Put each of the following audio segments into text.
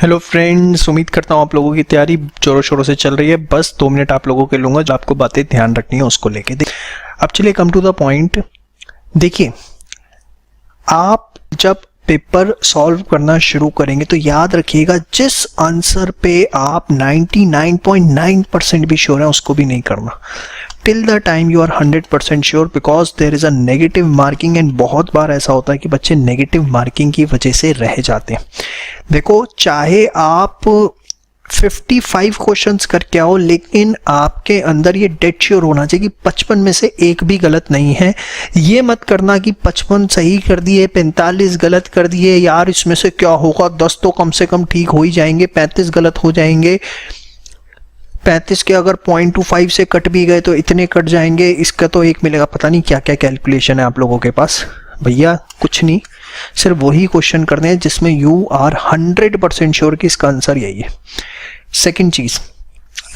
Hello friends, उम्मीद करता हूँ आप लोगों की तैयारी जोरों शोरों से चल रही है। बस 2 मिनट आप लोगों के लूँगा, जो आपको बातें ध्यान रखनी है उसको लेके। अब चलिए कम टू द पॉइंट। देखिए, आप जब पेपर सॉल्व करना शुरू करेंगे तो याद रखिएगा, जिस आंसर पे आप 99.9% भी श्योर हैं उसको भी नहीं करना till the time you are 100% sure, because there is a negative marking. And बहुत बार ऐसा होता है कि बच्चे नेगेटिव मार्किंग की वजह से रह जाते हैं। देखो, चाहे आप 55 क्वेश्चंस करके आओ, लेकिन आपके अंदर ये डेड श्योर होना चाहिए कि 55 में से एक भी गलत नहीं है। ये मत करना कि 55 सही कर दिए, 45 गलत कर दिए, यार इसमें से क्या होगा, 10 तो कम से कम ठीक हो ही जाएंगे, 35 गलत हो जाएंगे, 35 के अगर 0.25 से कट भी गए तो इतने कट जाएंगे, इसका तो 1 मिलेगा। पता नहीं क्या क्या कैलकुलेशन है आप लोगों के पास। भैया कुछ नहीं, सिर्फ वही क्वेश्चन करने हैं जिसमें यू आर 100% श्योर कि इसका आंसर यही है। सेकंड चीज,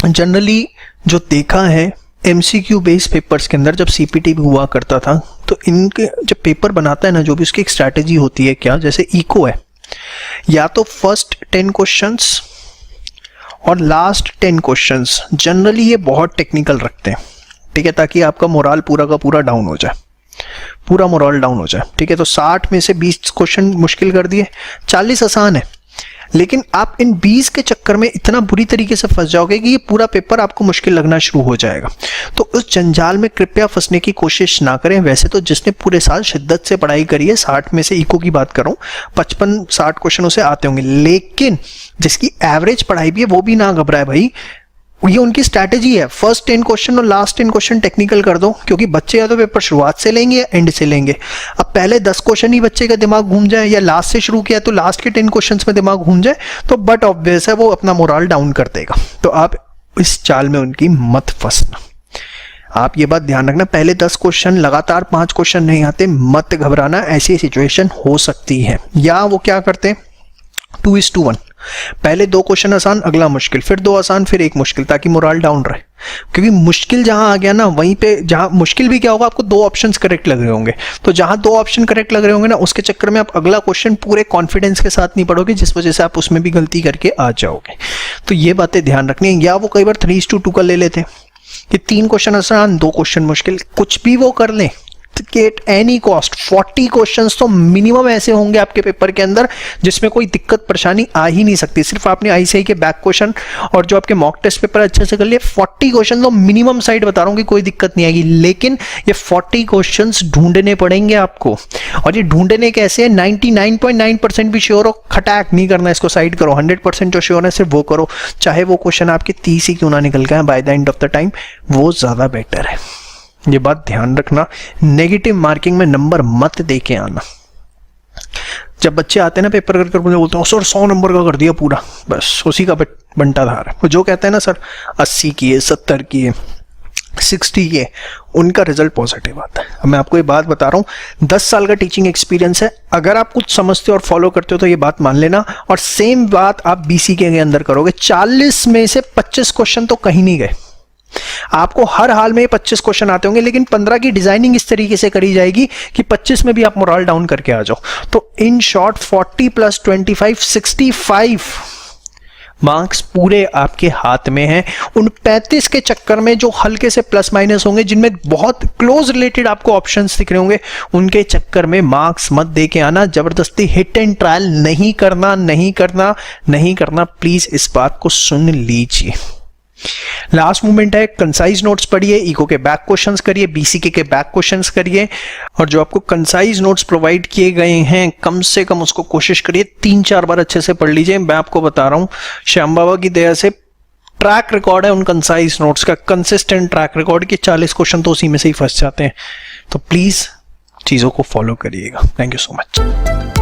जनरली जो देखा है एमसीक्यू बेस्ड पेपर्स के अंदर, जब सीपीटी भी हुआ करता था, तो इनके जब पेपर बनाता है ना, जो भी उसकी एक स्ट्रैटेजी होती है, क्या जैसे इको है, या तो फर्स्ट 10 क्वेश्चंस और लास्ट 10 क्वेश्चंस, जनरली ये बहुत टेक्निकल रखते हैं, ठीक है, ताकि आपका मोराल पूरा का पूरा डाउन हो जाए, पूरा मोराल डाउन हो जाए, ठीक है। तो 60 में से 20 क्वेश्चन मुश्किल कर दिए, 40 आसान है, लेकिन आप इन 20 के चक्कर में इतना बुरी तरीके से फंस जाओगे कि ये पूरा पेपर आपको मुश्किल लगना शुरू हो जाएगा। तो उस जंजाल में कृपया फंसने की कोशिश ना करें। वैसे तो जिसने पूरे साल शिद्दत से पढ़ाई करी है, 60 में से इको की बात कर रहा हूँ, 55-60 क्वेश्चन उसे आते होंगे, लेकिन जिसकी एवरेज पढ़ाई भी है वो भी ना घबराए भाई। ये उनकी स्ट्रैटेजी है, फर्स्ट 10 क्वेश्चन और लास्ट 10 क्वेश्चन टेक्निकल कर दो, क्योंकि बच्चे या तो पेपर शुरुआत से लेंगे या एंड से लेंगे। अब पहले 10 क्वेश्चन ही बच्चे का दिमाग घूम जाए, या लास्ट से शुरू किया तो लास्ट के 10 क्वेश्चंस में दिमाग घूम जाए, तो बट ऑब्वियस है वो अपना मोरल डाउन कर देगा। तो आप इस चाल में उनकी मत फंसना। आप ये बात ध्यान रखना, पहले 10 क्वेश्चन लगातार 5 क्वेश्चन नहीं आते, मत घबराना, ऐसी सिचुएशन हो सकती है। या वो क्या करते हैं, 2:1, पहले 2 क्वेश्चन आसान, अगला मुश्किल, फिर 2 आसान, फिर 1 मुश्किल, ताकि मोरल डाउन रहे। क्योंकि मुश्किल जहां आ गया ना, वहीं पे जहां मुश्किल भी क्या होगा, आपको 2 ऑप्शंस करेक्ट लग रहे होंगे, तो जहां 2 ऑप्शन करेक्ट लग रहे होंगे ना, उसके चक्कर में आप अगला क्वेश्चन पूरे कॉन्फिडेंस के साथ नहीं पढ़ोगे, जिस वजह से आप उसमें भी गलती करके आ जाओगे। तो ये बातें ध्यान रखनी है। या वो कई बार 3:2 का ले लेते हैं कि 3 क्वेश्चन आसान, 2 क्वेश्चन मुश्किल, कुछ भी वो कर लें एट एनी कॉस्ट। 40 क्वेश्चंस तो मिनिमम ऐसे होंगे आपके पेपर के अंदर जिसमें कोई दिक्कत परेशानी आ ही नहीं सकती। सिर्फ आपने आईसीआई के बैक क्वेश्चन और जो आपके मॉक टेस्ट पेपर अच्छे से कर लिए, 40 क्वेश्चन तो मिनिमम साइड बता रहा हूं कि कोई दिक्कत नहीं आएगी। लेकिन ये 40 क्वेश्चंस ढूंढने पड़ेंगे आपको, और ये ढूंढने कैसे है, 99.9% भी श्योर हो, खटाक नहीं करना, इसको साइड करो। 100% जो श्योर है सिर्फ वो करो, चाहे वो क्वेश्चन आपके 30 ही क्यों ना निकल गए by the end of the time, वो ज्यादा बेटर है। ये बात ध्यान रखना, नेगेटिव मार्किंग में नंबर मत दे के आना। जब बच्चे आते हैं ना पेपर कर मुझे बोलते हैं सर 100 नंबर का कर दिया पूरा, बस उसी का बंटाधार है। जो कहते हैं ना सर 80 किए, 70 किए, 60 किए, उनका रिजल्ट पॉजिटिव आता है। अब मैं आपको ये बात बता रहा हूँ, 10 साल का टीचिंग एक्सपीरियंस है। अगर आप कुछ समझते हो और फॉलो करते हो तो ये बात मान लेना, और सेम बात आप बीसीके के अंदर करोगे। 40 में से 25 क्वेश्चन तो कहीं नहीं गए। आपको हर हाल में 25 क्वेश्चन आते होंगे, लेकिन 15 की डिजाइनिंग इस तरीके से करी जाएगी कि 25 में भी आप मोरल डाउन करके आ जाओ। तो इन शॉर्ट 40 + 25 65 मार्क्स पूरे आपके हाथ में हैं। उन 35 के चक्कर में जो हल्के से प्लस माइनस होंगे, जिनमें बहुत क्लोज रिलेटेड आपको ऑप्शंस दिख रहे होंगे, उनके चक्कर में मार्क्स मत दे के आना। जबरदस्ती हिट एंड ट्रायल नहीं करना, नहीं करना, नहीं करना। प्लीज इस बात को सुन लीजिए। लास्ट मोमेंट है, कंसाइज नोट्स पढ़िए, इको के बैक क्वेश्चंस करिए, बीसीके के बैक क्वेश्चंस करिए, और जो आपको कंसाइज नोट्स प्रोवाइड किए गए हैं कम से कम उसको कोशिश करिए 3-4 बार अच्छे से पढ़ लीजिए। मैं आपको बता रहा हूं, श्याम बाबा की दया से ट्रैक रिकॉर्ड है उन कंसाइज नोट्स का, कंसिस्टेंट ट्रैक रिकॉर्ड के 40 क्वेश्चन तो उसी में से ही फंस जाते हैं। तो प्लीज चीजों को फॉलो करिएगा। Thank you so much.